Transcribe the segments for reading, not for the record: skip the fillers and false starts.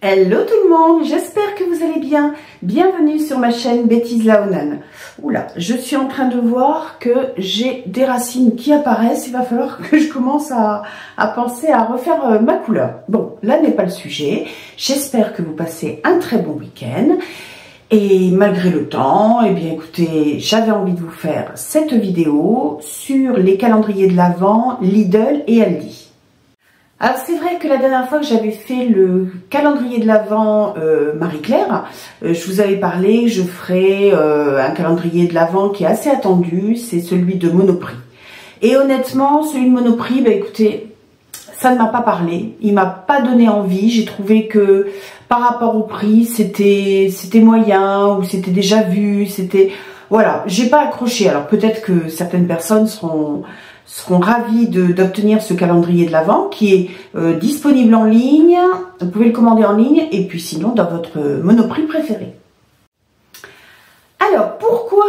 Hello tout le monde, j'espère que vous allez bien. Bienvenue sur ma chaîne Bêtise Laonan. Oula, je suis en train de voir que j'ai des racines qui apparaissent. Il va falloir que je commence à penser à refaire ma couleur. Bon, là n'est pas le sujet. J'espère que vous passez un très bon week-end. Et malgré le temps, eh bien écoutez, j'avais envie de vous faire cette vidéo sur les calendriers de l'Avent Lidl et Aldi. Alors c'est vrai que la dernière fois que j'avais fait le calendrier de l'Avent Marie-Claire, je vous avais parlé, je ferai un calendrier de l'Avent qui est assez attendu, c'est celui de Monoprix. Et honnêtement, celui de Monoprix, bah écoutez, ça ne m'a pas parlé, il m'a pas donné envie, j'ai trouvé que par rapport au prix, c'était moyen, ou c'était déjà vu, voilà, j'ai pas accroché. Alors peut-être que certaines personnes seront ravis d'obtenir ce calendrier de l'Avent qui est disponible en ligne. Vous pouvez le commander en ligne et puis sinon dans votre Monoprix préféré. Alors pourquoi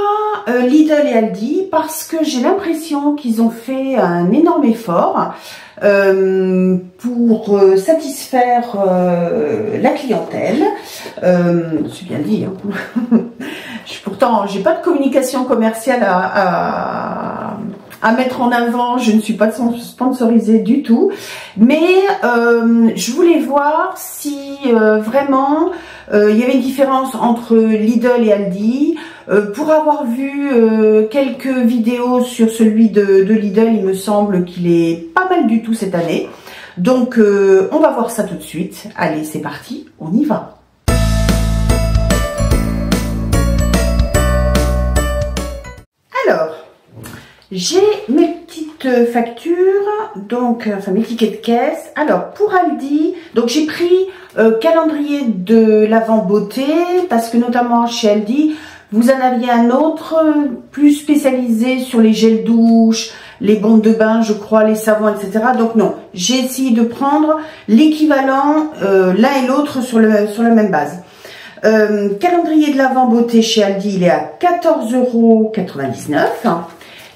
Lidl et Aldi? Parce que j'ai l'impression qu'ils ont fait un énorme effort pour satisfaire la clientèle. C'est bien dit, hein. Pourtant, j'ai pas de communication commerciale à mettre en avant, je ne suis pas sponsorisée du tout, mais je voulais voir si vraiment il y avait une différence entre Lidl et Aldi. Pour avoir vu quelques vidéos sur celui de Lidl, il me semble qu'il est pas mal du tout cette année. Donc on va voir ça tout de suite. Allez, c'est parti, on y va. Alors, j'ai mes petites factures, donc enfin mes tickets de caisse. Alors pour Aldi, donc j'ai pris calendrier de l'Avent beauté parce que notamment chez Aldi, vous en aviez un autre plus spécialisé sur les gels douche, les bombes de bain, je crois, les savons, etc. Donc non, j'ai essayé de prendre l'équivalent l'un et l'autre sur la même base. Calendrier de l'Avent beauté chez Aldi, il est à 14,99 €.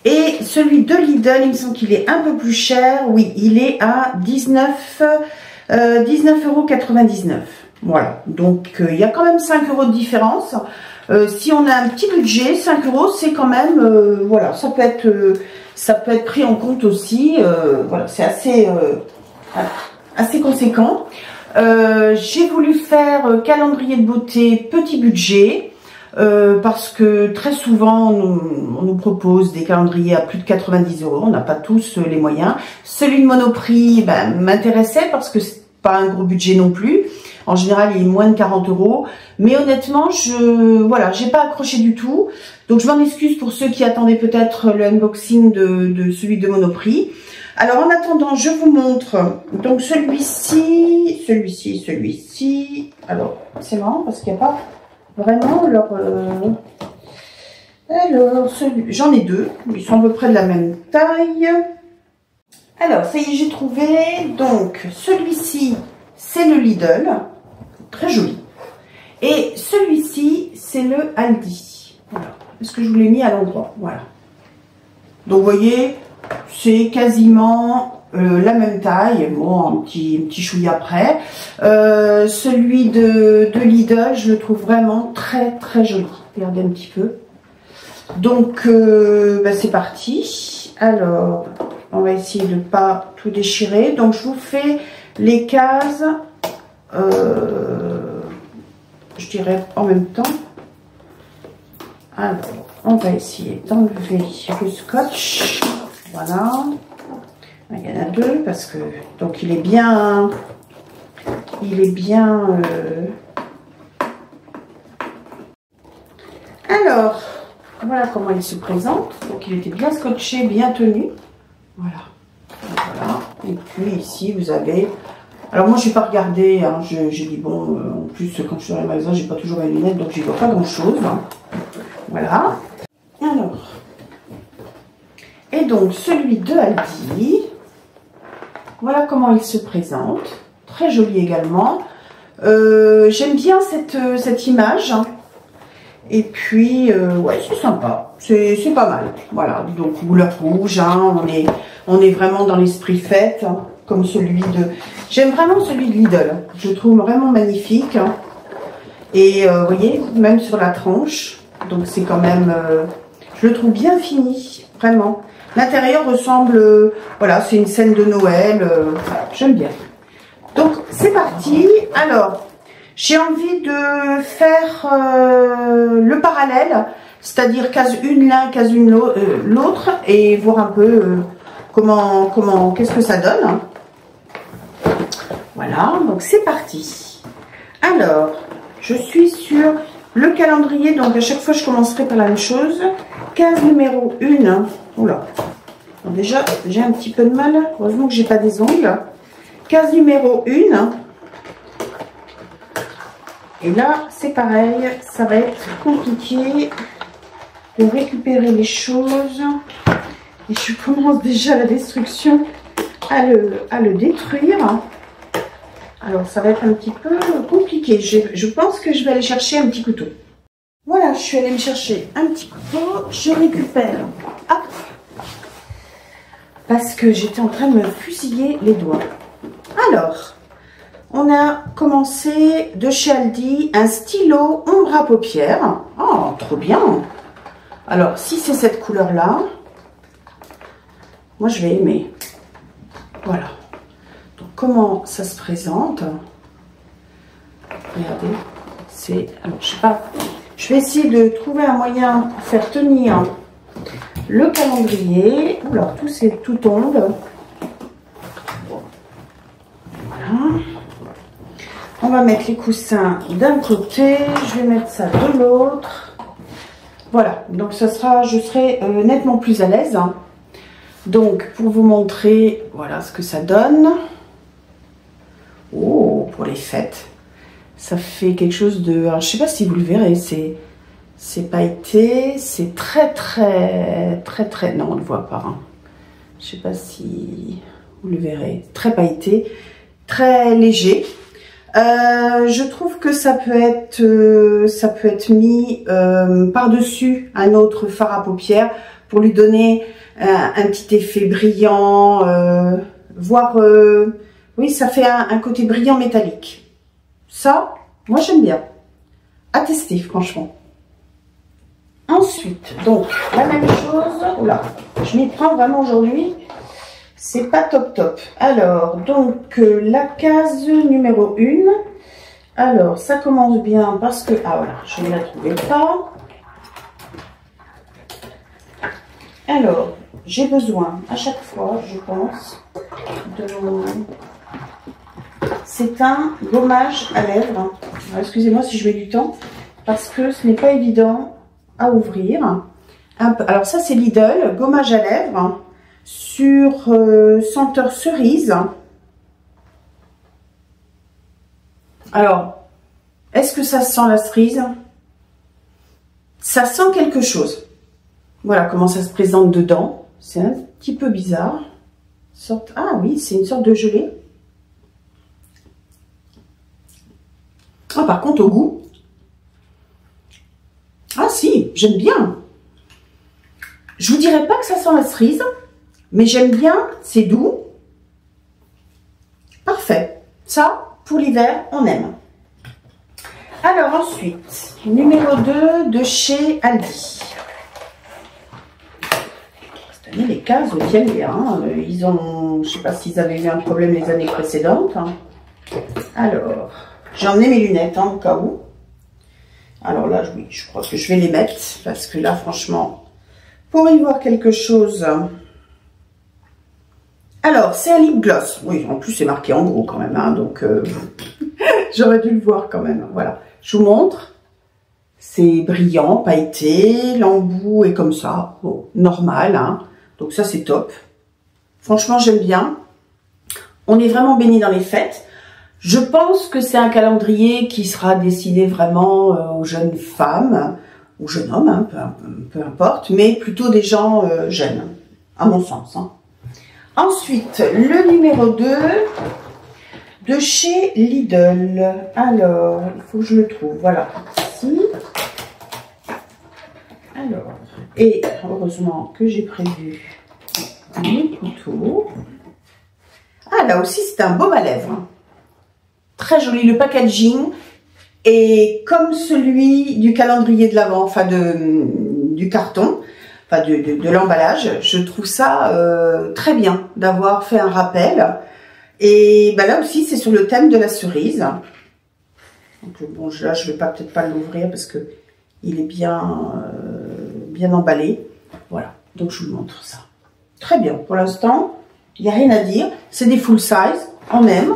Et celui de Lidl, il me semble qu'il est un peu plus cher. Oui, il est à 19,99 €. Voilà, donc il y a quand même 5 € de différence. Si on a un petit budget, 5 €, c'est quand même, voilà, ça peut être pris en compte aussi. Voilà, c'est assez conséquent. J'ai voulu faire calendrier de beauté petit budget. Parce que très souvent on nous propose des calendriers à plus de 90 €, on n'a pas tous les moyens. Celui de Monoprix m'intéressait parce que c'est pas un gros budget non plus. En général il est moins de 40 €, mais honnêtement voilà, j'ai pas accroché du tout. Donc je m'en excuse pour ceux qui attendaient peut-être le unboxing de celui de Monoprix. Alors en attendant, je vous montre donc celui-ci. Alors c'est marrant parce qu'il n'y a pas vraiment leur... Alors, j'en ai deux, ils sont à peu près de la même taille. Alors, ça y est, j'ai trouvé. Donc, celui-ci, c'est le Lidl, très joli. Et celui-ci, c'est le Aldi. Voilà. Est-ce que je vous l'ai mis à l'endroit? Voilà. Donc, vous voyez, c'est quasiment... la même taille, bon, un petit chouïa après. Celui de Lidl, je le trouve vraiment très très joli. Regardez un petit peu. Donc c'est parti. Alors, on va essayer de ne pas tout déchirer. Donc je vous fais les cases, je dirais en même temps. Alors, on va essayer d'enlever le scotch. Voilà. Il y en a deux parce que donc il est bien alors voilà comment il se présente. Donc il était bien scotché, bien tenu, voilà. Et puis ici vous avez, alors moi j'ai pas regardé, hein. J'ai dit bon, en plus quand je suis dans les magasins j'ai pas toujours mes lunettes, donc j'y vois pas grand chose, hein. Voilà. Alors, et donc celui de Aldi, voilà comment il se présente, très joli également. J'aime bien cette image, hein. Et puis ouais, c'est sympa, c'est pas mal. Voilà, donc couleur rouge, hein. On est vraiment dans l'esprit fête, hein. comme celui de... J'aime vraiment celui de Lidl. Je le trouve vraiment magnifique. Hein. Et vous voyez, même sur la tranche. Donc c'est quand même... je le trouve bien fini, vraiment. L'intérieur ressemble... voilà, c'est une scène de Noël. J'aime bien. Donc c'est parti. Alors, j'ai envie de faire le parallèle. C'est-à-dire case une l'un, case une l'autre. Et voir un peu qu'est-ce que ça donne. Voilà, donc c'est parti. Alors, je suis sur le calendrier, donc à chaque fois je commencerai par la même chose. Case numéro 1. Oula. Bon, déjà, j'ai un petit peu de mal. Heureusement que j'ai pas des ongles. Case numéro 1. Et là, c'est pareil, ça va être compliqué de récupérer les choses. Et je commence déjà la destruction à le détruire. Alors, ça va être un petit peu compliqué. Je pense que je vais aller chercher un petit couteau. Voilà, je suis allée me chercher un petit couteau. Je récupère. Hop. Parce que j'étais en train de me fusiller les doigts. Alors, on a commencé de chez Aldi un stylo ombre à paupières. Oh, trop bien. Alors, si c'est cette couleur-là, moi, je vais aimer. Voilà. Donc, comment ça se présente? Regardez. C'est... Alors, je sais pas. Je vais essayer de trouver un moyen pour faire tenir le calendrier. Oula, tout tombe. Voilà. On va mettre les coussins d'un côté. Je vais mettre ça de l'autre. Voilà. Donc, ça sera... Je serai nettement plus à l'aise. Donc, pour vous montrer, voilà ce que ça donne. Oh, pour les fêtes. Ça fait quelque chose de... Alors, je sais pas si vous le verrez, c'est pailleté. C'est très... Non, on ne le voit pas. Hein. Je sais pas si vous le verrez. Très pailleté, très léger. Je trouve que ça peut être mis par-dessus un autre fard à paupières pour lui donner un petit effet brillant, voire, oui, ça fait un côté brillant métallique. Ça, moi j'aime bien. À tester, franchement. Ensuite, donc, la même chose. Oula, je m'y prends vraiment aujourd'hui. C'est pas top. Alors, donc, la case numéro 1. Alors, ça commence bien parce que... Ah voilà, je ne la trouvais pas. Alors, j'ai besoin à chaque fois, je pense, de... C'est un gommage à lèvres. Excusez-moi si je mets du temps, parce que ce n'est pas évident à ouvrir. Alors ça, c'est Lidl, gommage à lèvres sur senteur cerise. Alors, est-ce que ça sent la cerise? Ça sent quelque chose. Voilà comment ça se présente dedans. C'est un petit peu bizarre. Ah oui, c'est une sorte de gelée. Ah, par contre, au goût. Ah si, j'aime bien. Je vous dirais pas que ça sent la cerise, mais j'aime bien, c'est doux. Parfait. Ça, pour l'hiver, on aime. Alors ensuite, numéro 2 de chez Aldi. Cette année, les cases tiennent bien. Ils ont, je sais pas s'ils avaient eu un problème les années précédentes. Alors, j'en ai mes lunettes au cas où. Alors là, oui, je crois que je vais les mettre parce que là, franchement, pour y voir quelque chose. Alors, c'est un lip gloss. Oui, en plus, c'est marqué en gros quand même, hein, donc j'aurais dû le voir quand même. Voilà, je vous montre. C'est brillant, pailleté, l'embout est comme ça, bon, normal, hein. Donc ça, c'est top. Franchement, j'aime bien. On est vraiment béni dans les fêtes. Je pense que c'est un calendrier qui sera destiné vraiment aux jeunes femmes, aux jeunes hommes, hein, peu importe, mais plutôt des gens jeunes, à mon sens. Hein. Ensuite, le numéro 2 de chez Lidl. Alors, il faut que je le trouve. Voilà, ici. Alors, et heureusement que j'ai prévu un couteau. Ah, là aussi, c'est un baume à lèvres. Très joli, le packaging est comme celui du calendrier de l'Avent, enfin du carton, enfin de l'emballage. Je trouve ça très bien d'avoir fait un rappel. Et ben là aussi, c'est sur le thème de la cerise. Donc bon, là, je vais peut-être pas l'ouvrir parce que il est bien emballé. Voilà, donc je vous montre ça. Très bien, pour l'instant, il n'y a rien à dire. C'est des full size, on aime.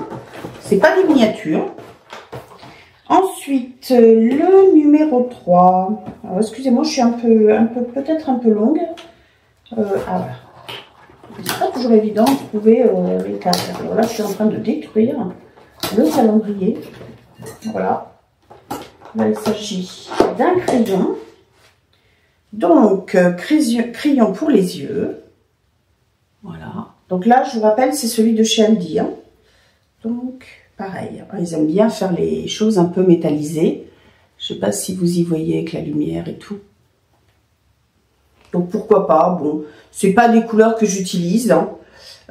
C'est pas des miniatures. Ensuite, le numéro 3. Alors, excusez-moi, je suis peut-être un peu longue. Ah voilà. C'est pas toujours évident de trouver les cartes. Alors là, je suis en train de détruire le calendrier. Voilà. Là, il s'agit d'un crayon. Donc, crayon pour les yeux. Voilà. Donc là, je vous rappelle, c'est celui de chez Aldi. Hein. Donc, pareil. Ils aiment bien faire les choses un peu métallisées. Je ne sais pas si vous y voyez avec la lumière et tout. Donc, pourquoi pas. Bon, c'est pas des couleurs que j'utilise. Hein.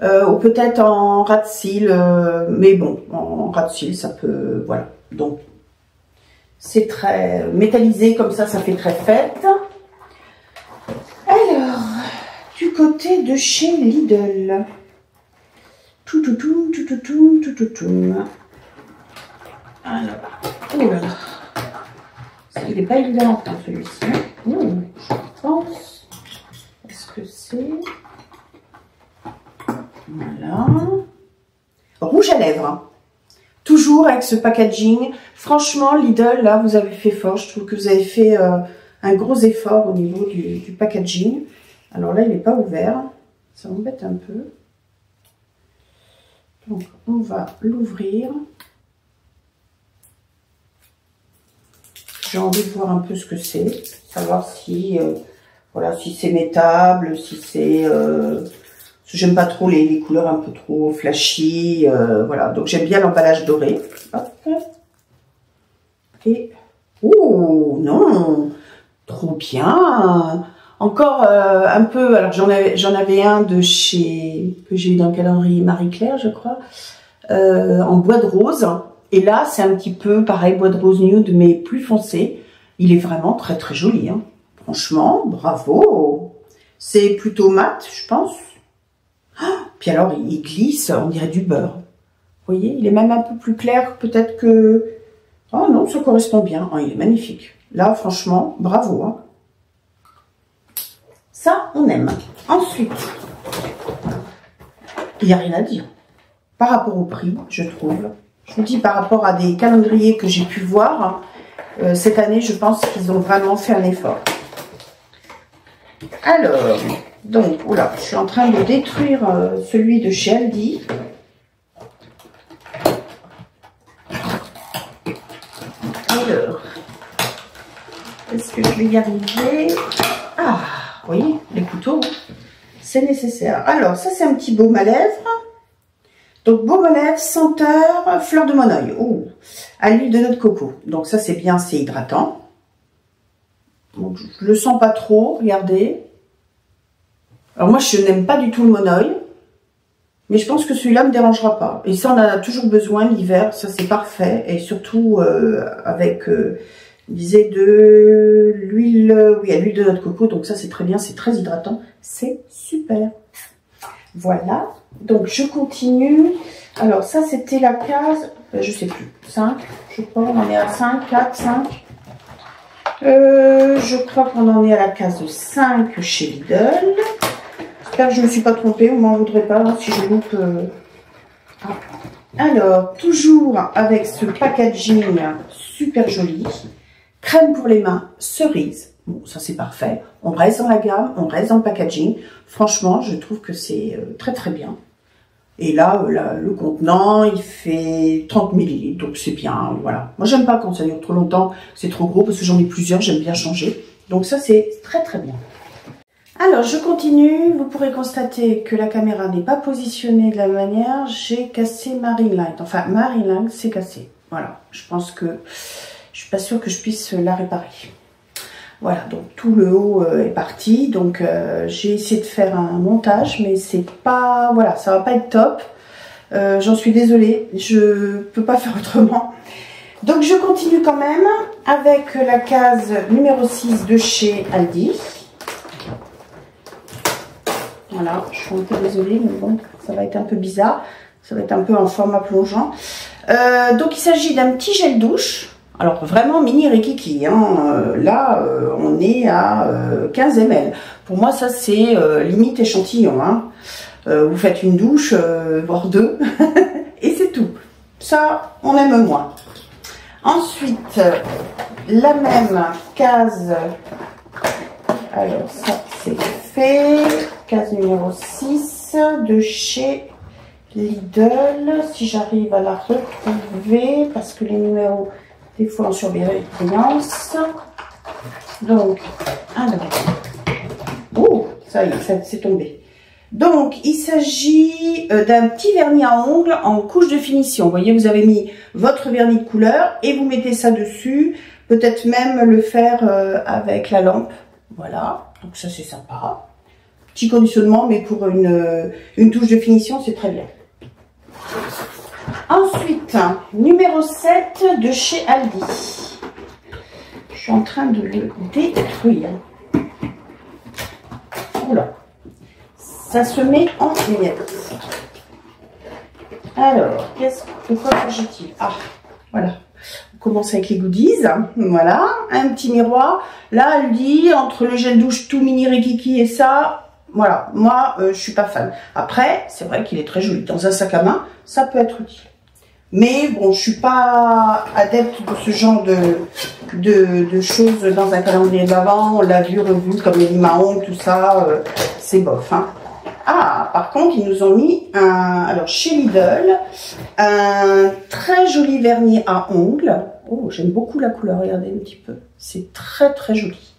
Ou peut-être en ras de cils. Mais bon, en ras de cils, ça peut... Voilà. Donc, c'est très métallisé comme ça fait très fête. Alors, du côté de chez Lidl. Tout. Alors, oh là là. Il n'est pas évident, hein, celui-ci. Je pense. Est-ce que c'est... Voilà. Rouge à lèvres. Hein. Toujours avec ce packaging. Franchement, Lidl, là, vous avez fait fort. Je trouve que vous avez fait un gros effort au niveau du packaging. Alors là, il n'est pas ouvert. Ça m'embête un peu. Donc, on va l'ouvrir. J'ai envie de voir un peu ce que c'est. Savoir si, voilà, si c'est métable, si c'est... J'aime pas trop les couleurs un peu trop flashy. Voilà, donc j'aime bien l'emballage doré. Hop. Et... Oh, non! Trop bien! Encore un peu, alors j'en avais un de chez, que j'ai eu dans le calendrier Marie-Claire, je crois, en bois de rose. Et là, c'est un petit peu pareil, bois de rose nude, mais plus foncé. Il est vraiment très très joli. Hein. Franchement, bravo. C'est plutôt mat, je pense. Oh, puis alors, il glisse, on dirait du beurre. Vous voyez, il est même un peu plus clair, peut-être que... Oh non, ça correspond bien. Oh, il est magnifique. Là, franchement, bravo. Hein. Ça, on aime. Ensuite, il n'y a rien à dire. Par rapport au prix, je trouve. Je vous dis, par rapport à des calendriers que j'ai pu voir, cette année, je pense qu'ils ont vraiment fait un effort. Alors, donc, oula, je suis en train de détruire celui de chez Aldi. Alors, est-ce que je vais y arriver? Ah, vous voyez, les couteaux, c'est nécessaire. Alors, ça, c'est un petit baume à lèvres. Donc, baume à lèvres, senteur, fleur de monoeil. Oh, à l'huile de noix de coco. Donc, ça, c'est bien, c'est hydratant. Donc, je le sens pas trop, regardez. Alors, moi, je n'aime pas du tout le monoeil. Mais je pense que celui-là me dérangera pas. Et ça, on en a toujours besoin l'hiver. Ça, c'est parfait. Et surtout, avec... il disait de l'huile, oui, à l'huile de noix de coco, donc ça c'est très bien, c'est très hydratant, c'est super. Voilà, donc je continue. Alors ça c'était la case, je sais plus, 5, je crois, on en est à 5, 4, 5. Je crois qu'on en est à la case 5 chez Lidl. J'espère que je ne me suis pas trompée, vous m'en voudrez pas hein, si je loupe. Ah. Alors, toujours avec ce packaging super joli. Crème pour les mains, cerise. Bon, ça c'est parfait. On reste dans la gamme, on reste dans le packaging. Franchement, je trouve que c'est très très bien. Et là, le contenant, il fait 30 ml, donc c'est bien, voilà. Moi, j'aime pas quand ça dure trop longtemps, c'est trop gros, parce que j'en ai plusieurs, j'aime bien changer. Donc ça, c'est très très bien. Alors, je continue. Vous pourrez constater que la caméra n'est pas positionnée de la même manière. J'ai cassé ma ring light. Enfin, ma ring light, c'est cassé. Voilà, je pense que... Je suis pas sûre que je puisse la réparer. Voilà, donc tout le haut est parti. Donc j'ai essayé de faire un montage, mais c'est pas... Voilà, ça va pas être top. J'en suis désolée, je peux pas faire autrement. Donc je continue quand même avec la case numéro 6 de chez Aldi. Voilà, je suis un peu désolée, mais bon, ça va être un peu bizarre. Ça va être un peu en format plongeant. Donc il s'agit d'un petit gel douche. Alors vraiment mini rikiki. Hein. Là, on est à 15 ml. Pour moi, ça c'est limite échantillon. Hein. Vous faites une douche, voire deux, et c'est tout. Ça, on aime moins. Ensuite, la même case. Alors ça, c'est fait. Case numéro 6 de chez Lidl. Si j'arrive à la retrouver, parce que les numéros, des fois, en surveillance. Donc, alors. Oh, ça y est, c'est tombé. Donc, il s'agit d'un petit vernis à ongles en couche de finition. Vous voyez, vous avez mis votre vernis de couleur et vous mettez ça dessus. Peut-être même le faire avec la lampe. Voilà, donc ça c'est sympa. Petit conditionnement, mais pour une touche de finition, c'est très bien. Ensuite, numéro 7 de chez Aldi. Je suis en train de le détruire. Oula. Ça se met en miettes. Alors, de quoi s'agit-il? Ah, voilà. On commence avec les goodies. Voilà, un petit miroir. Là, elle dit, entre le gel douche tout mini rikiki et ça, voilà, moi, je suis pas fan. Après, c'est vrai qu'il est très joli. Dans un sac à main, ça peut être utile. Mais bon, je suis pas adepte de ce genre de choses dans un calendrier de l'Avent. On l'a vu, revu, comme les limes à ongles, tout ça, c'est bof, hein. Ah, par contre, ils nous ont mis alors chez Lidl, un très joli vernis à ongles. Oh, j'aime beaucoup la couleur, regardez un petit peu. C'est très très joli.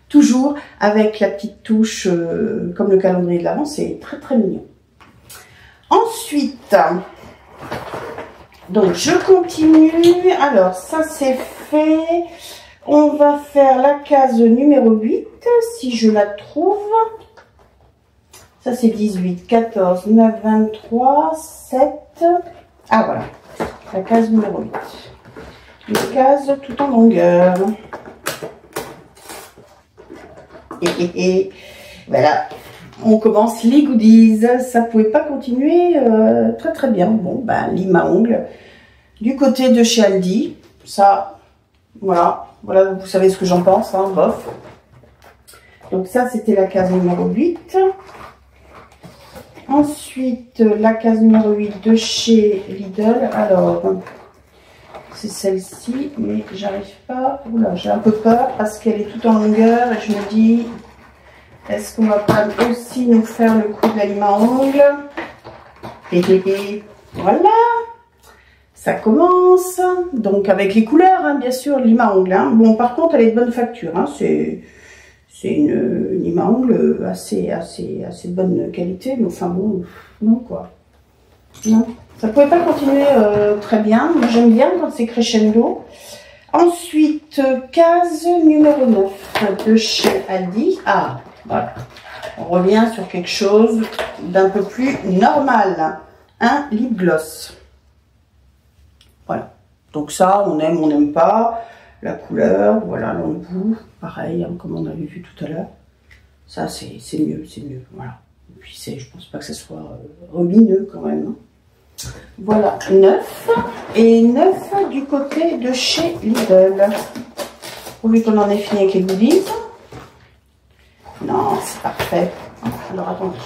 Toujours avec la petite touche comme le calendrier de l'Avent, c'est très très mignon. Ensuite, donc je continue. Alors ça c'est fait. On va faire la case numéro 8, si je la trouve. Ça c'est 18, 14, 9, 23, 7. Ah voilà, la case numéro 8. Une case tout en longueur. Et voilà, on commence les goodies. Ça pouvait pas continuer très très bien. Bon, ben, lime à ongles. Du côté de chez Aldi, ça, voilà, vous savez ce que j'en pense, hein, bof. Donc ça, c'était la case numéro 8. Ensuite, la case numéro 8 de chez Lidl. Alors, c'est celle-ci, mais j'arrive pas. Oula, j'ai un peu peur parce qu'elle est toute en longueur et je me dis, est-ce qu'on va pas aussi nous faire le coup de la lime à ongles? Et voilà, ça commence. Donc avec les couleurs, hein, bien sûr, lime à ongles. Hein. Bon, par contre, elle est de bonne facture. Hein. C'est une lime à ongles assez de bonne qualité, mais enfin bon, non quoi. Non, ça pouvait pas continuer très bien. Moi j'aime bien quand c'est crescendo. Ensuite, case numéro 9 de chez Aldi. Ah, voilà. On revient sur quelque chose d'un peu plus normal. Un lip gloss. Voilà. Donc ça, on aime, on n'aime pas. La couleur, voilà, l'embout, pareil, hein, comme on avait vu tout à l'heure. Ça, c'est mieux, voilà. Et puis, je pense pas que ce soit lumineux quand même. Hein. Voilà, 9. Et 9 du côté de chez Lidl. Vu qu'on en est fini avec les goodies. Non, c'est parfait. Alors, attendez.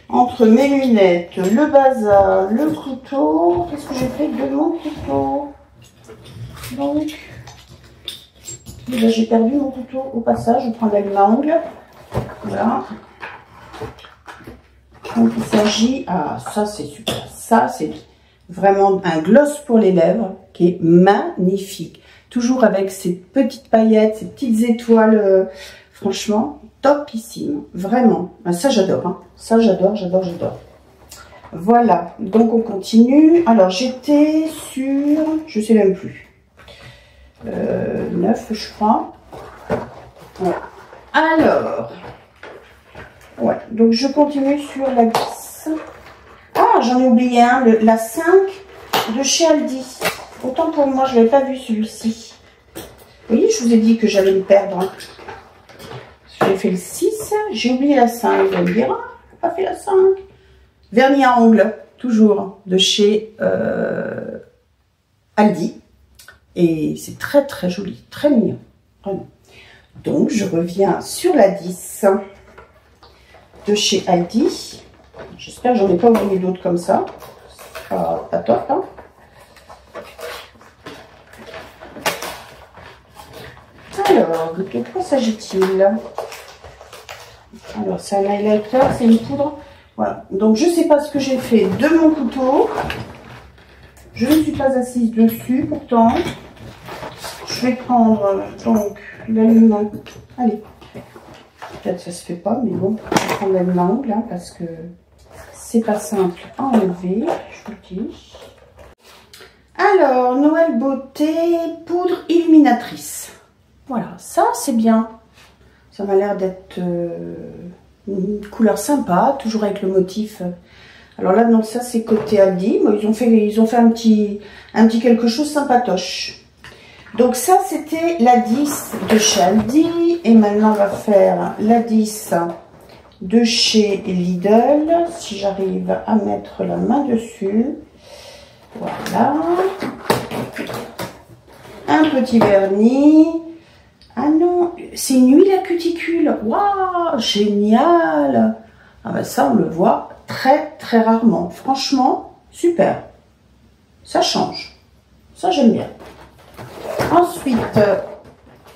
Entre mes lunettes, le bazar, le couteau. Qu'est-ce que j'ai fait de mon couteau? Donc... j'ai perdu mon couteau au passage, je prends la lime à ongles. Voilà. Donc il s'agit, ah ça c'est super, ça c'est vraiment un gloss pour les lèvres qui est magnifique. Toujours avec ces petites paillettes, ces petites étoiles, franchement topissime, vraiment. Ça j'adore, hein. Ça j'adore. Voilà, donc on continue. Alors j'étais sur, je sais même plus. 9 je crois. Ouais. Alors ouais, donc je continue sur la glisse. Ah Ah, j'en ai oublié un, la 5 de chez Aldi. Autant pour moi, je ne l'avais pas vu celui-ci. Vous voyez, je vous ai dit que j'allais le perdre. J'ai fait le 6, j'ai oublié la 5. Vous allez me dire, ah, j'ai pas fait la 5. Vernis à ongles, toujours, de chez Aldi. Et c'est très très joli, très mignon. Vraiment. Donc, je reviens sur la 10 de chez Aldi. J'espère que j'en ai pas oublié d'autres comme ça. Pas top, hein. Alors, de quoi s'agit-il? Alors, c'est un highlighter, c'est une poudre. Voilà. Donc, je ne sais pas ce que j'ai fait de mon couteau. Je ne suis pas assise dessus, pourtant. Je vais prendre, donc, l'aliment. Allez. Peut-être ça se fait pas, mais bon, je vais prendre l'aliment angle, hein, parce que c'est pas simple à enlever, je vous dis. Alors, Noël Beauté, poudre illuminatrice. Voilà, ça c'est bien. Ça m'a l'air d'être une couleur sympa, toujours avec le motif. Alors là, non, ça c'est côté Aldi. Bon, ils ont fait un petit quelque chose sympatoche. Donc ça, c'était la 10 de chez Aldi. Et maintenant, on va faire la 10 de chez Lidl. Si j'arrive à mettre la main dessus. Voilà. Un petit vernis. Ah non, c'est une huile à cuticule. Waouh, génial. Ah ben ça, on le voit très très rarement. Franchement, super. Ça change. Ça, j'aime bien. Ensuite,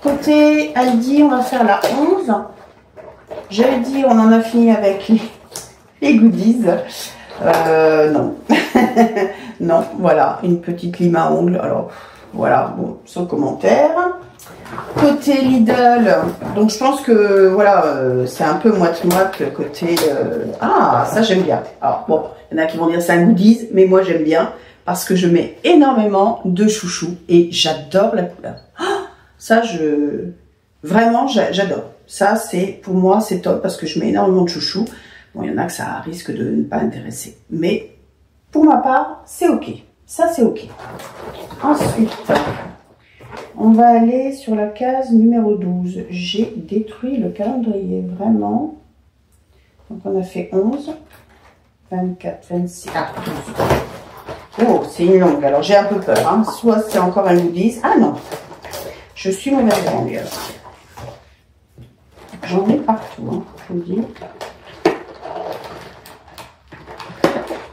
côté Aldi, on va faire la 11. J'avais dit, on en a fini avec les goodies. Non. Non, voilà, une petite lime à ongles. Alors, voilà, bon, sans commentaire. Côté Lidl, donc je pense que voilà, c'est un peu moite-moite côté. Ah, ça j'aime bien. Alors bon, il y en a qui vont dire c'est un goodies, mais moi j'aime bien parce que je mets énormément de chouchou et j'adore la couleur. Ah, ça, vraiment, j'adore. Ça, c'est pour moi, c'est top parce que je mets énormément de chouchou. Bon, il y en a que ça risque de ne pas intéresser, mais pour ma part, c'est ok. Ça, c'est ok. Ensuite. On va aller sur la case numéro 12. J'ai détruit le calendrier, vraiment. Donc, on a fait 11, 24, 26, ah, 12. Oh, c'est une longue. Alors, j'ai un peu peur. Hein. Soit c'est encore un goodies. Ah non, je suis mauvaise langue. J'en ai partout, hein, je vous le dis.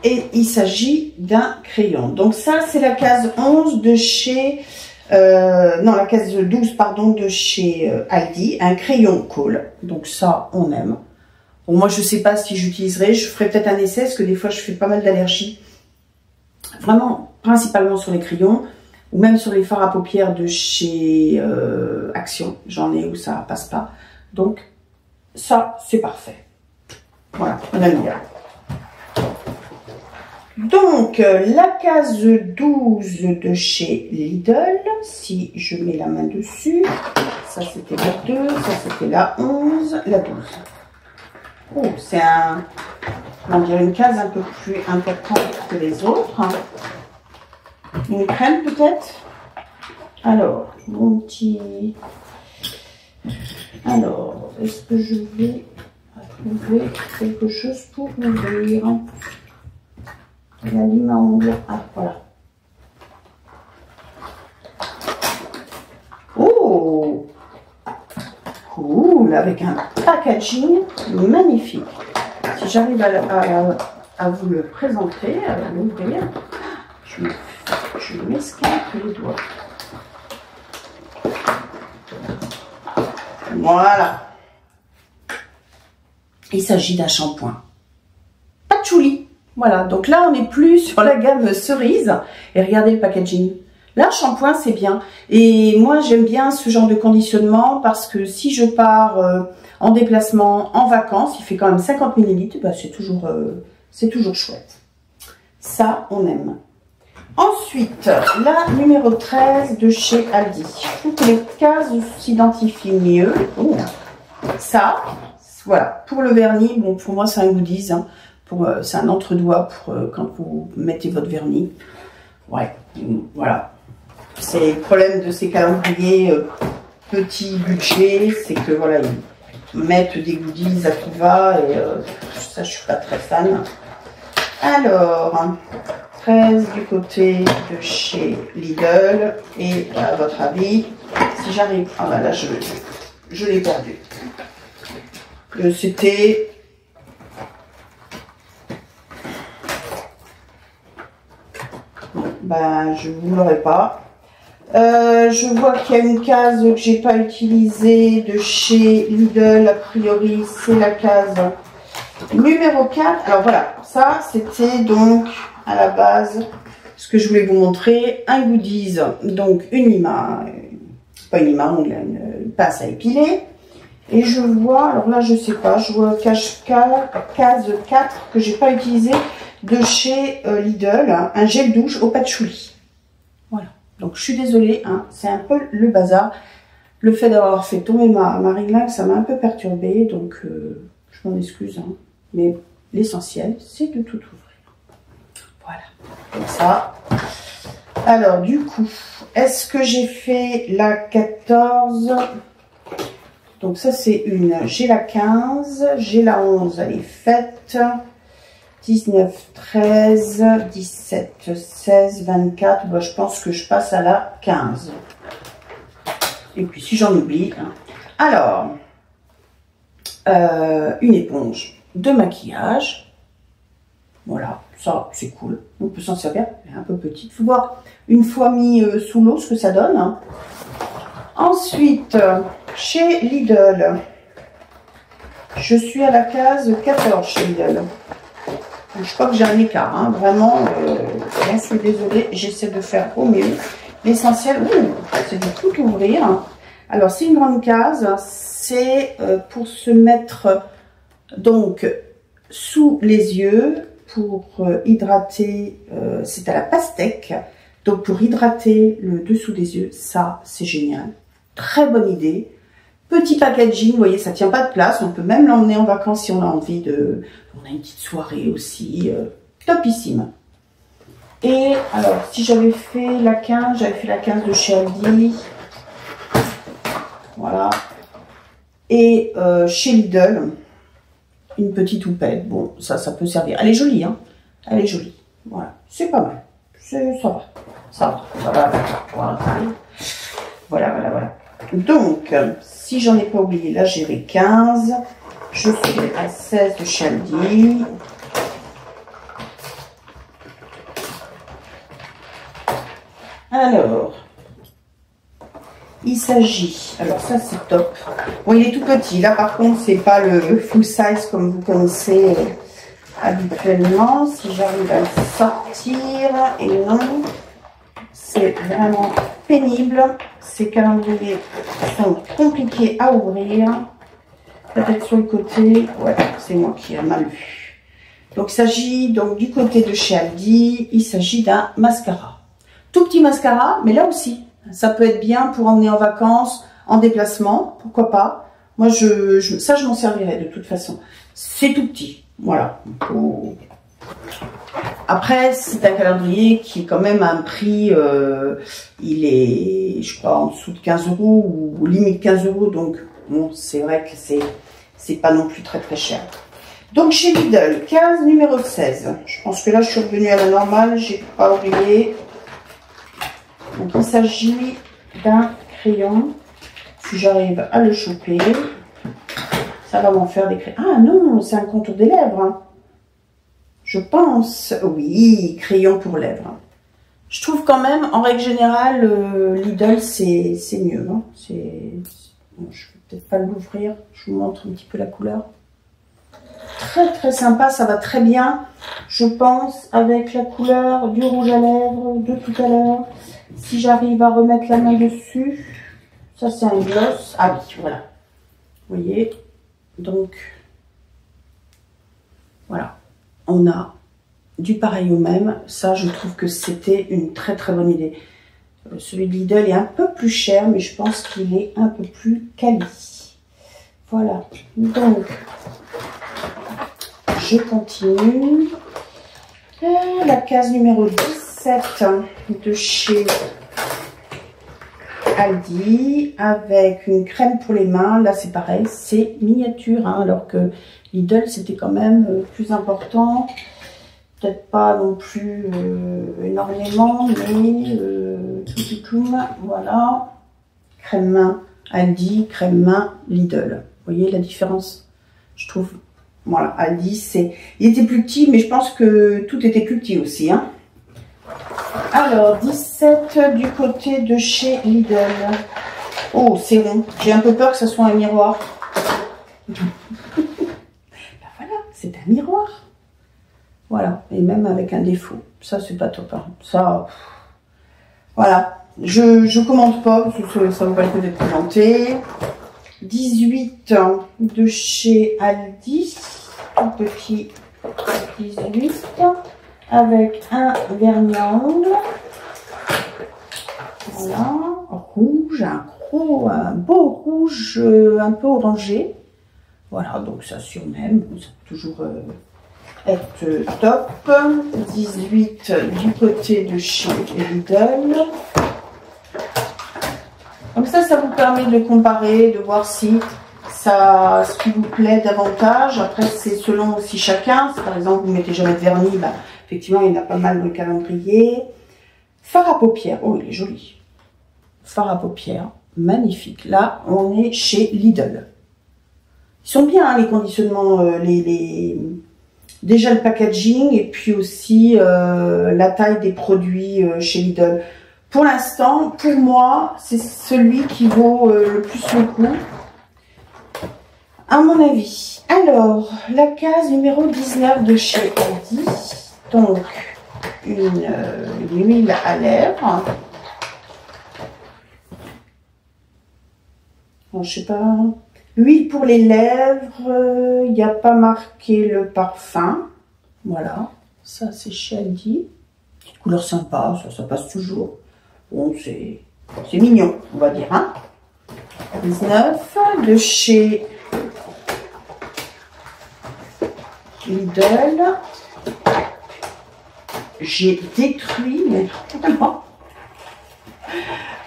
Et il s'agit d'un crayon. Donc, ça, c'est la case 11 de chez... non, la case 12, pardon, de chez Aldi, un crayon colle. Donc ça, on aime. Bon, moi, je sais pas si j'utiliserai. Je ferai peut-être un essai, parce que des fois, je fais pas mal d'allergies. Vraiment, principalement sur les crayons, ou même sur les fards à paupières de chez Action. J'en ai où ça passe pas. Donc, ça, c'est parfait. Voilà, on aime bien. Donc, la case 12 de chez Lidl, si je mets la main dessus, ça c'était la 2, ça c'était la 11, la 12. Oh, c'est on dirait une case un peu plus importante que les autres. Une crème peut-être. Alors, mon petit... Alors, est-ce que je vais trouver quelque chose pour m'ouvrir? La lime à ongles. Ah, voilà. Oh, cool, avec un packaging magnifique. Si j'arrive à vous le présenter, à l'ouvrir, je m'esquinte les doigts. Voilà. Il s'agit d'un shampoing. Patchouli. Voilà, donc là, on n'est plus sur la gamme cerise. Et regardez le packaging. Là, le shampoing, c'est bien. Et moi, j'aime bien ce genre de conditionnement parce que si je pars en déplacement, en vacances, il fait quand même 50 ml, bah, c'est toujours chouette. Ça, on aime. Ensuite, la numéro 13 de chez Aldi. Je trouve que les cases s'identifient mieux. Oh, ça, voilà. Pour le vernis, bon, pour moi, c'est un goodies. Hein. C'est un entre-doigt pour quand vous mettez votre vernis. Ouais, voilà. C'est le problème de ces calendriers petit budget, c'est que voilà, ils mettent des goodies à tout va et ça, je suis pas très fan. Alors, 13 du côté de chez Lidl et à votre avis, si j'arrive, ah bah là je l'ai perdu. C'était ben je vous l'aurai pas. Je vois qu'il y a une case que j'ai pas utilisée de chez Lidl. A priori, c'est la case numéro 4. Alors voilà, ça c'était donc à la base ce que je voulais vous montrer. Un goodies, donc une lima, pas une lima, une pince à épiler. Et je vois, alors là je sais pas, je vois case 4 que j'ai pas utilisé de chez Lidl, un gel douche au patchouli. Voilà. Donc je suis désolée, hein, c'est un peu le bazar. Le fait d'avoir fait tomber ma réglagne, ça m'a un peu perturbée, donc je m'en excuse. Hein. Mais l'essentiel, c'est de tout ouvrir. Voilà, comme ça. Alors du coup, est-ce que j'ai fait la 14? Donc ça c'est une, j'ai la 15, j'ai la 11, elle est faite. 19, 13, 17, 16, 24, bah, je pense que je passe à la 15. Et puis si j'en oublie, hein. Alors, une éponge de maquillage. Voilà, ça c'est cool, on peut s'en servir, elle est un peu petite. Il faut voir une fois mis sous l'eau ce que ça donne. Hein. Ensuite, chez Lidl, je suis à la case 14 chez Lidl. Je crois que j'ai un écart, hein. Vraiment, je suis désolée, j'essaie de faire au mieux. L'essentiel, c'est de tout ouvrir. Alors, c'est une grande case, c'est pour se mettre donc sous les yeux, pour hydrater, c'est à la pastèque, donc pour hydrater le dessous des yeux, ça c'est génial. Très bonne idée. Petit packaging, vous voyez, ça tient pas de place. On peut même l'emmener en vacances si on a envie de... On a une petite soirée aussi. Topissime. Et alors, si j'avais fait la 15, j'avais fait la 15 de chez Aldi. Voilà. Et chez Lidl, une petite houppette. Bon, ça peut servir. Elle est jolie, hein. Elle est jolie. Voilà. C'est pas mal. Ça va. Ça va. Voilà. Donc, si j'en ai pas oublié, là j'ai les 15. Je suis à 16 de chez Aldi. Alors, il s'agit, alors ça c'est top. Bon, il est tout petit. Là par contre, c'est pas le full size comme vous connaissez habituellement. Si j'arrive à le sortir, et non, c'est vraiment pénible. Ces calendriers sont compliqués à ouvrir. Peut-être sur le côté. Ouais, c'est moi qui ai mal vu. Donc, il s'agit donc du côté de chez Aldi. Il s'agit d'un mascara. Tout petit mascara, mais là aussi, ça peut être bien pour emmener en vacances, en déplacement. Pourquoi pas? Moi, ça, je m'en servirai de toute façon. C'est tout petit. Voilà. Après, c'est un calendrier qui est quand même à un prix, il est, je crois, en dessous de 15 € ou limite 15 €. Donc, bon, c'est vrai que c'est pas non plus très cher. Donc, chez Lidl, 15, numéro 16. Je pense que là, je suis revenue à la normale, j'ai pas oublié. Donc, il s'agit d'un crayon. Si j'arrive à le choper, ça va m'en faire des crayons. Ah non, c'est un contour des lèvres. Hein. Je pense, oui, crayon pour lèvres. Je trouve quand même, en règle générale, Lidl, c'est mieux. Hein. Bon, je vais peut-être pas l'ouvrir. Je vous montre un petit peu la couleur. Très sympa, ça va très bien, je pense, avec la couleur du rouge à lèvres de tout à l'heure. Si j'arrive à remettre la main dessus, ça c'est un gloss. Ah oui, voilà. Vous voyez, donc, voilà. On a du pareil au même. Ça, je trouve que c'était une très bonne idée. Celui de Lidl est un peu plus cher, mais je pense qu'il est un peu plus quali. Voilà. Donc, je continue. La case numéro 17 de chez Aldi avec une crème pour les mains. Là c'est pareil, c'est miniature, hein, alors que Lidl c'était quand même plus important. Peut-être pas non plus énormément, mais tout, voilà. Crème main Aldi, crème main Lidl. Vous voyez la différence, je trouve. Voilà, Aldi, il était plus petit, mais je pense que tout était plus petit aussi, hein. Alors, 17 du côté de chez Lidl. Oh, c'est long. J'ai un peu peur que ce soit un miroir. Ben voilà, c'est un miroir. Voilà, et même avec un défaut. Ça, c'est pas top, hein. Ça, voilà. Je commente pas, parce que ça vaut pas le coup d'être commenté. 18 de chez Aldi. Tout petit 18. Avec un vernis à ongles. Voilà, rouge, un beau rouge un peu orangé. Voilà, donc ça surmême, ça peut toujours être top. 18 du côté de chez Lidl. Comme ça vous permet de comparer, de voir si ça, ce qui vous plaît davantage. Après, c'est selon aussi chacun. Si par exemple vous mettez jamais de vernis, bah, effectivement, il y en a pas mal dans le calendrier. Fard à paupières. Oh, il est joli. Fard à paupières. Magnifique. Là, on est chez Lidl. Ils sont bien, hein, les conditionnements, déjà le packaging et puis aussi la taille des produits chez Lidl. Pour l'instant, pour moi, c'est celui qui vaut le plus le coup, à mon avis. Alors, la case numéro 19 de chez Aldi. Donc, une huile à lèvres. Bon, je sais pas. Huile pour les lèvres. Il n'y a pas marqué le parfum. Voilà. Ça, c'est chez Aldi. Petite couleur sympa. Ça passe toujours. Bon, c'est mignon, on va dire. Hein. 19 de chez Lidl. J'ai détruit, mais vraiment.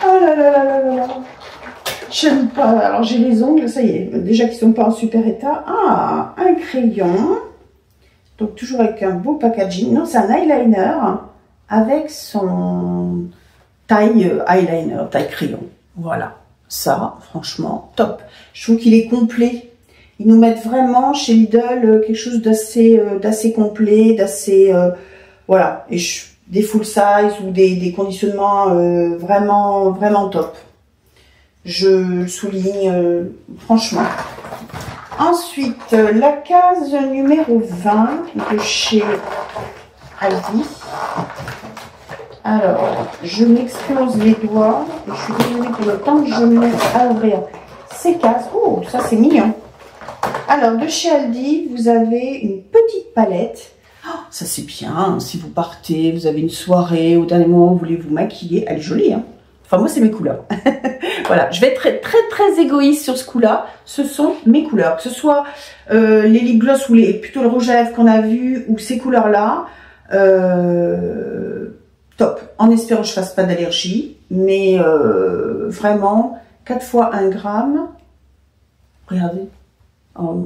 Oh là là là là là là. J'aime pas. Alors j'ai les ongles, ça y est, déjà qu'ils sont pas en super état. Ah, un crayon. Donc toujours avec un beau packaging. Non, c'est un eyeliner avec son taille eyeliner, taille crayon. Voilà. Ça, franchement, top. Je trouve qu'il est complet. Ils nous mettent vraiment chez Lidl quelque chose d'assez complet, d'assez voilà, et des full size ou des conditionnements vraiment top. Je souligne franchement. Ensuite, la case numéro 20 de chez Aldi. Alors, je m'explose les doigts. Et je suis désolée pour le temps que je mets à ouvrir ces cases. Oh, ça c'est mignon. Alors, de chez Aldi, vous avez une petite palette. Oh, ça c'est bien, si vous partez, vous avez une soirée, au dernier moment, vous voulez vous maquiller. Elle est jolie, hein. Enfin, moi, c'est mes couleurs. Voilà, je vais être très égoïste sur ce coup-là. Ce sont mes couleurs. Que ce soit les lip gloss ou plutôt le rouge à lèvres qu'on a vu, ou ces couleurs-là. Top. En espérant que je ne fasse pas d'allergie. Mais vraiment, 4 fois 1 gramme. Regardez.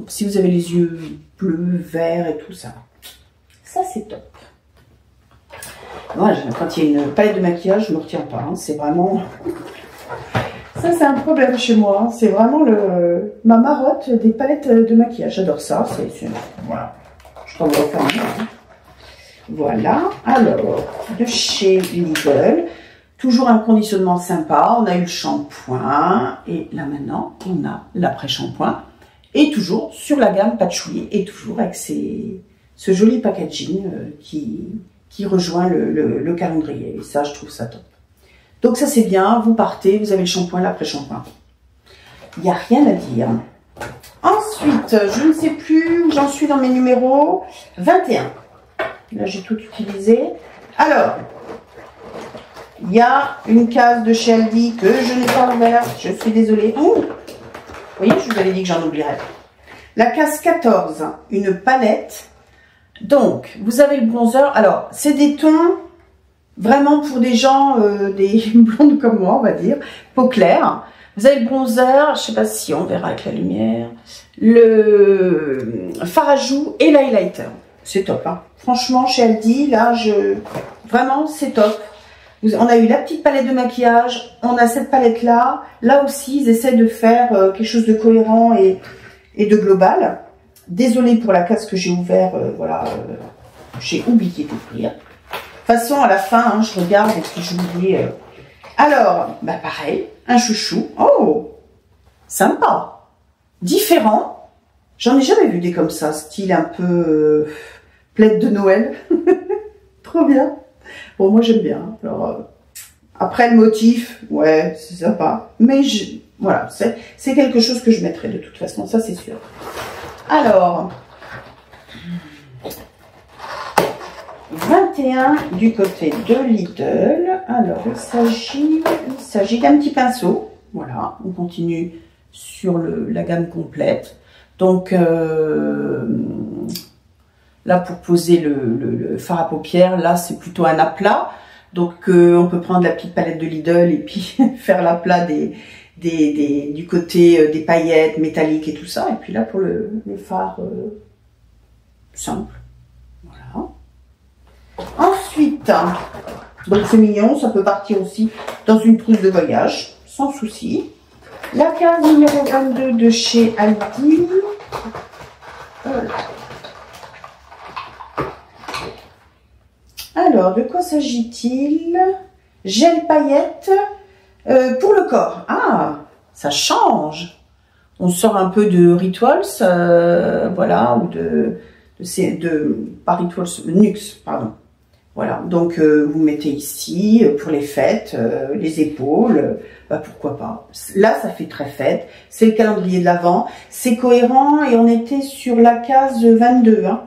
Si vous avez les yeux bleus, verts et tout ça. Ça, c'est top. Moi, quand il y a une palette de maquillage, je ne me retiens pas. Hein. C'est vraiment... Ça, c'est un problème chez moi. Hein. C'est vraiment ma marotte des palettes de maquillage. J'adore ça. Voilà. Je t'en vais refaire un. Voilà. Alors, de chez Lidl. Toujours un conditionnement sympa. On a eu le shampoing. Et là, maintenant, on a l'après-shampoing. Et toujours sur la gamme Patchouli. Et toujours avec ce joli packaging qui rejoint le calendrier. Et ça, je trouve ça top. Donc ça, c'est bien. Vous partez, vous avez le shampoing, l'après-shampoing. Il n'y a rien à dire. Ensuite, je ne sais plus où j'en suis dans mes numéros. 21. Là, j'ai tout utilisé. Alors, il y a une case de chez Aldi que je n'ai pas ouverte. Je suis désolée. Oh, vous voyez, je vous avais dit que j'en oublierais. La case 14, une palette Donc, vous avez le bronzer. Alors, c'est des tons vraiment pour des gens, des blondes comme moi, on va dire, peau claire. Vous avez le bronzer, je sais pas si on verra avec la lumière, le fard à joues et l'highlighter. C'est top, hein. Franchement, chez Aldi, là, vraiment, c'est top. On a eu la petite palette de maquillage, on a cette palette-là. Là aussi, ils essaient de faire quelque chose de cohérent et de global. Désolée pour la case que j'ai ouvert, voilà, j'ai oublié d'ouvrir. De toute façon, à la fin, hein, je regarde et puis j'oublie. Alors, bah pareil, un chouchou. Oh, sympa, différent. J'en ai jamais vu des comme ça, style un peu plaid de Noël. Trop bien. Bon, moi j'aime bien. Alors, après le motif, ouais, c'est sympa. Mais voilà, c'est quelque chose que je mettrai de toute façon, ça c'est sûr. Alors, 21 du côté de Lidl. Alors, il s'agit d'un petit pinceau. Voilà, on continue sur la gamme complète. Donc, là, pour poser le fard à paupières, là, c'est plutôt un aplat. Donc, on peut prendre la petite palette de Lidl et puis faire l'aplat du côté des paillettes métalliques et tout ça. Et puis là, pour le fard simple. Voilà. Ensuite, donc c'est mignon, ça peut partir aussi dans une trousse de voyage, sans souci. La case numéro 22 de chez Aldi. Voilà. Alors, de quoi s'agit-il? Gel paillettes pour le corps. Ah, ça change. On sort un peu de Rituals, voilà, ou pas Rituals, Nux, pardon. Voilà, donc vous mettez ici pour les fêtes, les épaules, bah, pourquoi pas. Là, ça fait très fête. C'est le calendrier de l'Avent. C'est cohérent et on était sur la case 22. Hein.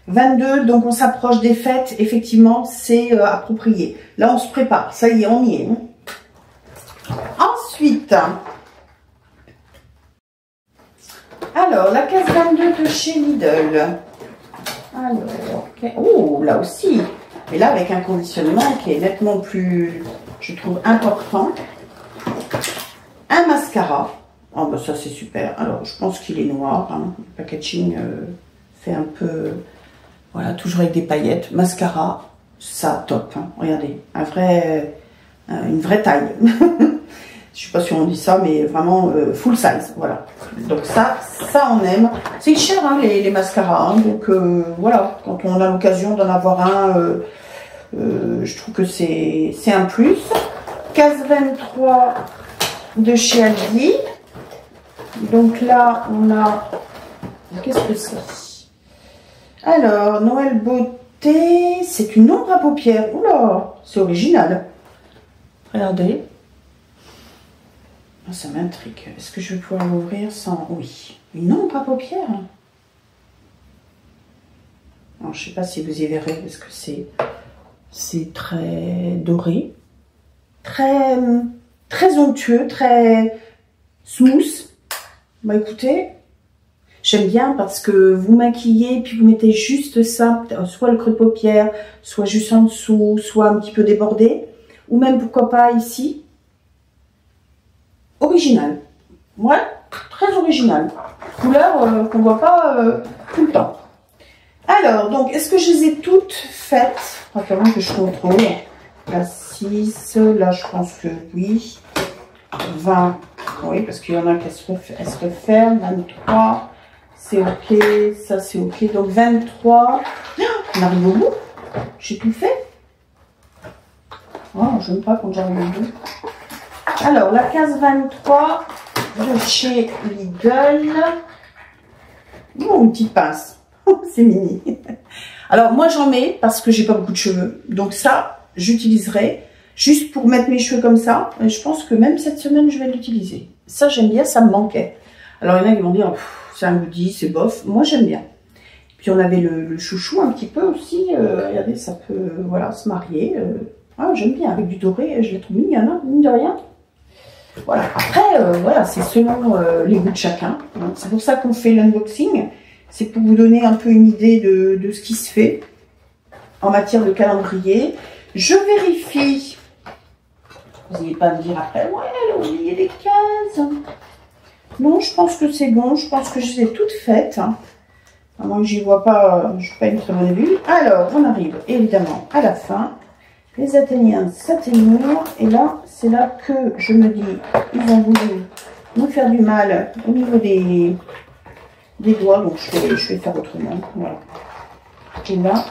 22, donc on s'approche des fêtes. Effectivement, c'est approprié. Là, on se prépare. Ça y est, on y est. Hein. Ensuite, alors, la case 22 de chez Lidl. Alors, okay. Oh, là aussi. Mais là, avec un conditionnement qui est nettement plus, je trouve, important. Un mascara. Oh, bah ça, c'est super. Alors, je pense qu'il est noir. Hein. Le packaging fait un peu... Voilà, toujours avec des paillettes. Mascara, ça, top. Hein. Regardez, une vraie taille. Je sais pas si on dit ça, mais vraiment full size. Voilà. Donc ça on aime. C'est cher, hein, les mascaras. Hein. Donc voilà, quand on a l'occasion d'en avoir un... je trouve que c'est un plus. Case 23 de chez Aldi. Donc là, on a... Qu'est-ce que c'est? Alors, Noël Beauté, c'est une ombre à paupières. Oula, c'est original. Regardez. Ça m'intrigue. Est-ce que je vais pouvoir l'ouvrir sans... Oui. Une ombre à paupières. Alors, je ne sais pas si vous y verrez, parce que c'est très doré, très onctueux, très smooth. Bah écoutez, j'aime bien parce que vous maquillez, puis vous mettez juste ça, soit le creux de paupière, soit juste en dessous, soit un petit peu débordé, ou même pourquoi pas ici. Original. Ouais, très original. Couleur qu'on ne voit pas tout le temps. Alors, donc, est-ce que je les ai toutes faites? Attends que je contrôle. La 6, là, je pense que oui. 20, oui, parce qu'il y en a qui se referment. 23, c'est ok. Ça, c'est ok. Donc, 23. On arrive au bout. J'ai tout fait. Oh, je n'aime pas quand j'arrive au bout. Alors, la case 23 de chez Lidl. Oh, une petite pince. C'est mini. Alors, moi, j'en mets parce que j'ai pas beaucoup de cheveux. Donc ça, j'utiliserai juste pour mettre mes cheveux comme ça. Et je pense que même cette semaine, je vais l'utiliser. Ça, j'aime bien, ça me manquait. Alors, il y en a qui vont dire, c'est un goodie, c'est bof. Moi, j'aime bien. Puis, on avait le chouchou un petit peu aussi. Regardez, ça peut, voilà, se marier. Ah, j'aime bien. Avec du doré, je la trouve mignonne, hein, mine de rien. Voilà. Après, voilà, c'est selon les goûts de chacun. C'est pour ça qu'on fait l'unboxing. C'est pour vous donner un peu une idée de ce qui se fait en matière de calendrier. Je vérifie. Vous n'allez pas me dire après, ouais, elle a oublié des cases. Non, je pense que c'est bon. Je pense que je les ai toutes faites. À moins que j'y vois pas, je n'ai pas une très bonne vue. Alors, on arrive évidemment à la fin. Les Athéniens s'atténuent. Et là, c'est là que je me dis, ils ont voulu nous faire du mal au niveau des doigts. Donc, je vais faire autrement. Voilà. Et là,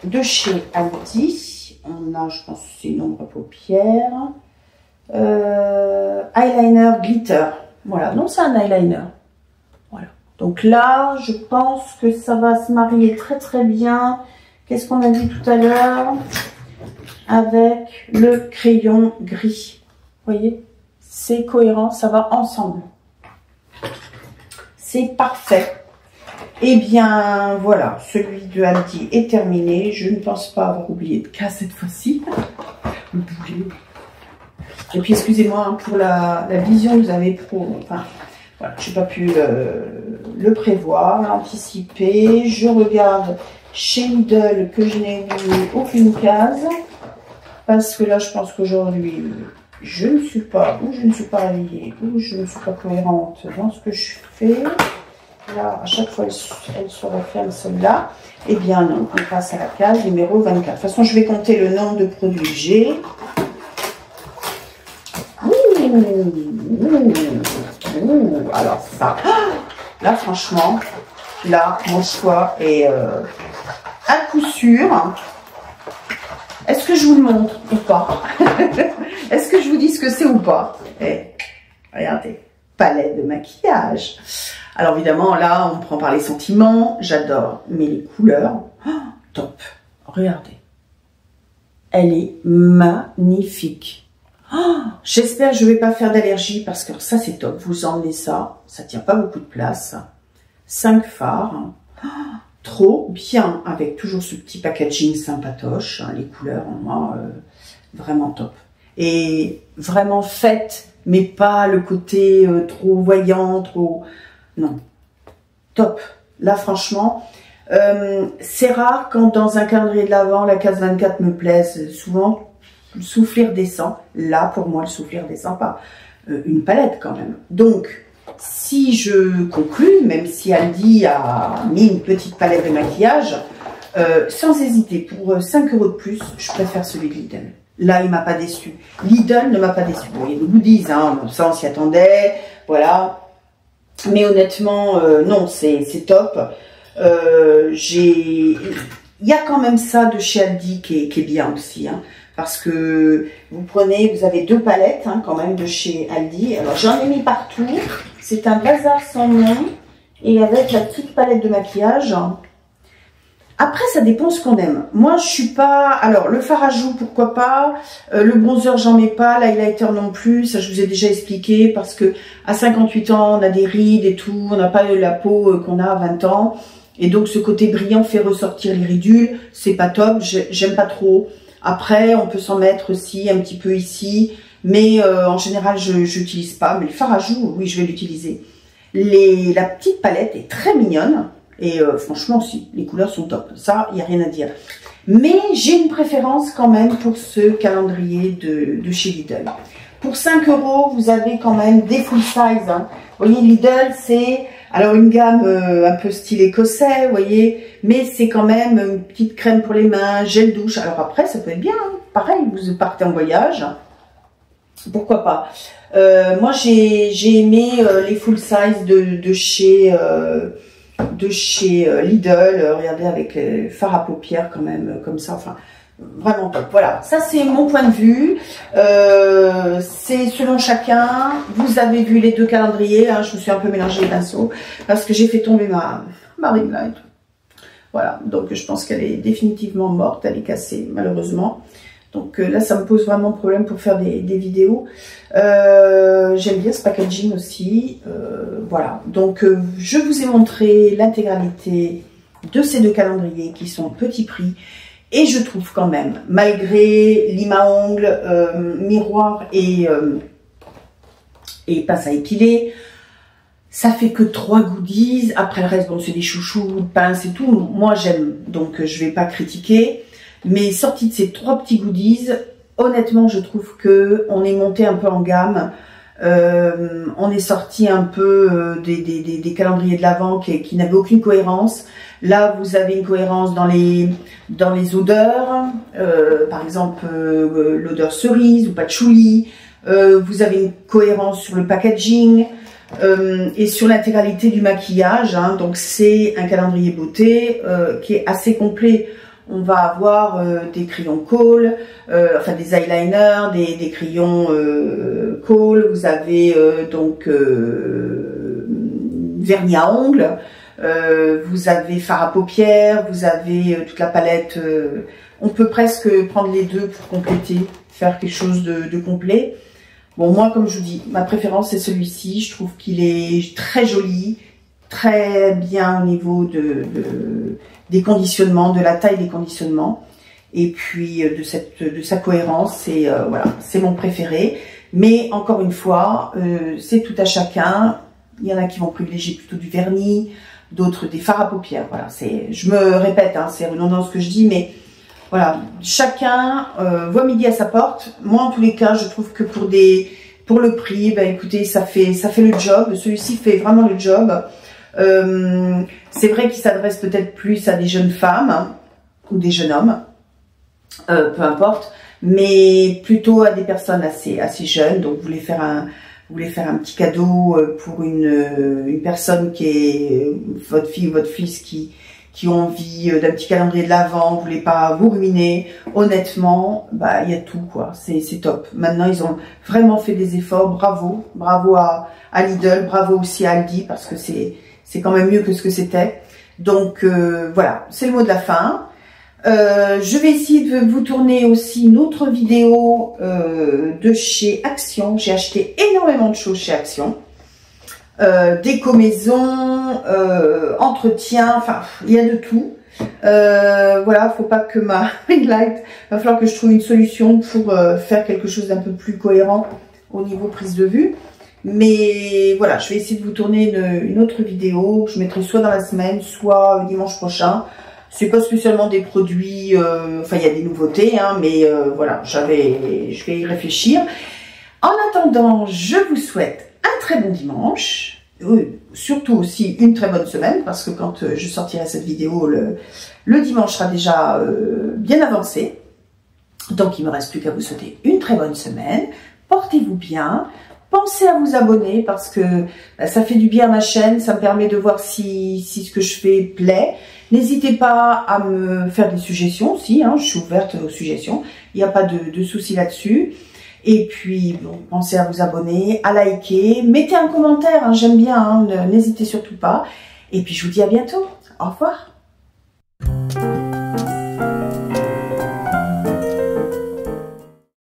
de chez Aldi, on a, je pense, c'est une ombre à paupières. Eyeliner glitter. Voilà, donc c'est un eyeliner. Voilà. Donc là, je pense que ça va se marier très très bien. Qu'est-ce qu'on a dit tout à l'heure? Avec le crayon gris. Vous voyez? C'est cohérent, ça va ensemble. C'est parfait. Eh bien, voilà, celui de Aldi est terminé. Je ne pense pas avoir oublié de cas cette fois-ci. Le boulet. Et puis, excusez-moi pour la vision, vous avez enfin, voilà, je n'ai pas pu le prévoir, l'anticiper. Je regarde chez Lidl que je n'ai mis aucune case. Parce que là, je pense qu'aujourd'hui, je ne suis pas, ou je ne suis pas réveillée, ou je ne suis pas cohérente dans ce que je fais. Là, à chaque fois, elle se referme celle-là. Eh bien, non, on passe à la case numéro 24. De toute façon, je vais compter le nombre de produits que j'ai. Alors ça, là, franchement, là, mon choix est à coup sûr. Est-ce que je vous le montre ou pas? Est-ce que je vous dis ce que c'est ou pas? Regardez, palette de maquillage. Alors évidemment, là, on prend par les sentiments. J'adore, mais les couleurs, top. Regardez, elle est magnifique. J'espère que je ne vais pas faire d'allergie parce que ça, c'est top. Vous emmenez ça, ça tient pas beaucoup de place. 5 fards. Trop bien, avec toujours ce petit packaging sympatoche, les couleurs, moi, vraiment top. Et vraiment faite, mais pas le côté trop voyant, trop... Non, top. Là, franchement, c'est rare quand dans un calendrier de l'Avent, la case 24 me plaise. Souvent, le soufflet redescend. Là, pour moi, le soufflet redescend pas. Une palette quand même. Donc... Si je conclue, même si Aldi a mis une petite palette de maquillage, sans hésiter, pour 5 € de plus, je préfère celui de Lidl. Là, il m'a pas déçu. Lidl ne m'a pas déçu. Bon, il y a des goodies, hein, ça on s'y attendait, voilà. Mais honnêtement, non, c'est top. Il y a quand même ça de chez Aldi qui est bien aussi, hein. Parce que vous avez 2 palettes hein, quand même de chez Aldi. Alors j'en ai mis partout. C'est un bazar sans nom. Et avec la petite palette de maquillage. Après, ça dépend ce qu'on aime. Moi, je suis pas... Alors, le fard à joues, pourquoi pas. Le bronzer, j'en mets pas. L'highlighter non plus. Ça, je vous ai déjà expliqué. Parce que à 58 ans, on a des rides et tout. On n'a pas la peau qu'on a à 20 ans. Et donc, ce côté brillant fait ressortir les ridules. C'est pas top. J'aime pas trop. Après, on peut s'en mettre aussi un petit peu ici, mais en général, je n'utilise pas. Mais le fard à joues, oui, je vais l'utiliser. La petite palette est très mignonne et franchement aussi, les couleurs sont top. Ça, il n'y a rien à dire. Mais j'ai une préférence quand même pour ce calendrier de chez Lidl. Pour 5 €, vous avez quand même des full size. Hein. Vous voyez, Lidl, c'est... Alors une gamme un peu style écossais, vous voyez, mais c'est quand même une petite crème pour les mains, gel douche. Alors après, ça peut être bien, hein. Pareil, vous partez en voyage, pourquoi pas. Moi, j'ai aimé les full size de chez Lidl, regardez, avec fard à paupières quand même, comme ça, enfin... Vraiment top. Voilà, ça c'est mon point de vue. C'est selon chacun. Vous avez vu les 2 calendriers. Hein, je me suis un peu mélangé les pinceaux parce que j'ai fait tomber ma ring light. Voilà, donc je pense qu'elle est définitivement morte. Elle est cassée malheureusement. Donc là, ça me pose vraiment problème pour faire des vidéos. J'aime bien ce packaging aussi. Voilà, donc je vous ai montré l'intégralité de ces 2 calendriers qui sont petit prix. Et je trouve quand même, malgré lime à ongles, miroir et pince à épiler, Ça fait que 3 goodies. Après le reste, bon, c'est des chouchous, pinces et tout. Moi, j'aime, donc je vais pas critiquer. Mais sorti de ces 3 petits goodies, honnêtement, je trouve que on est monté un peu en gamme. On est sorti un peu des calendriers de l'Avent qui n'avaient aucune cohérence. Là, vous avez une cohérence dans les odeurs, par exemple l'odeur cerise ou patchouli. Vous avez une cohérence sur le packaging et sur l'intégralité du maquillage. Hein. Donc c'est un calendrier beauté qui est assez complet. On va avoir des crayons kohl, enfin des eyeliners, des crayons kohl. Vous avez donc vernis à ongles. Vous avez fard à paupières. Vous avez toute la palette. On peut presque prendre les deux pour compléter, faire quelque chose de complet. Bon, moi, comme je vous dis, ma préférence c'est celui-ci. Je trouve qu'il est très joli, très bien au niveau des conditionnements, de la taille des conditionnements, et puis de sa cohérence. Et voilà, c'est mon préféré. Mais encore une fois, c'est tout à chacun. Il y en a qui vont privilégier plutôt du vernis, d'autres des fards à paupières. Voilà, je me répète, hein, c'est redondant ce que je dis, mais voilà, chacun voit midi à sa porte. Moi, en tous les cas, je trouve que pour le prix, ben écoutez, ça fait le job. Celui-ci fait vraiment le job. C'est vrai qu'il s'adresse peut-être plus à des jeunes femmes hein, ou des jeunes hommes, peu importe, mais plutôt à des personnes assez jeunes. Donc, vous voulez faire un petit cadeau pour une personne qui est votre fille ou votre fils qui ont envie d'un petit calendrier de l'Avent, vous voulez pas vous ruiner, honnêtement, bah il y a tout quoi, c'est top. Maintenant ils ont vraiment fait des efforts, bravo à Lidl, bravo aussi à Aldi parce que c'est quand même mieux que ce que c'était. Donc voilà, c'est le mot de la fin. Je vais essayer de vous tourner aussi une autre vidéo de chez Action. J'ai acheté énormément de choses chez Action. Déco maison, entretien, enfin il y a de tout. Voilà, faut pas que ma ring light, va falloir que je trouve une solution pour faire quelque chose d'un peu plus cohérent au niveau prise de vue. Mais voilà, je vais essayer de vous tourner une autre vidéo que je mettrai soit dans la semaine, soit dimanche prochain. C'est pas spécialement des produits, enfin il y a des nouveautés, hein, mais voilà, je vais y réfléchir. En attendant, je vous souhaite un très bon dimanche, surtout aussi une très bonne semaine, parce que quand je sortirai cette vidéo, le dimanche sera déjà bien avancé. Donc il ne me reste plus qu'à vous souhaiter une très bonne semaine. Portez-vous bien. Pensez à vous abonner parce que bah, ça fait du bien à ma chaîne, ça me permet de voir si ce que je fais plaît. N'hésitez pas à me faire des suggestions aussi, hein, je suis ouverte aux suggestions, il n'y a pas de souci là-dessus. Et puis, bon, pensez à vous abonner, à liker, mettez un commentaire, hein, j'aime bien, hein, n'hésitez surtout pas. Et puis je vous dis à bientôt, au revoir.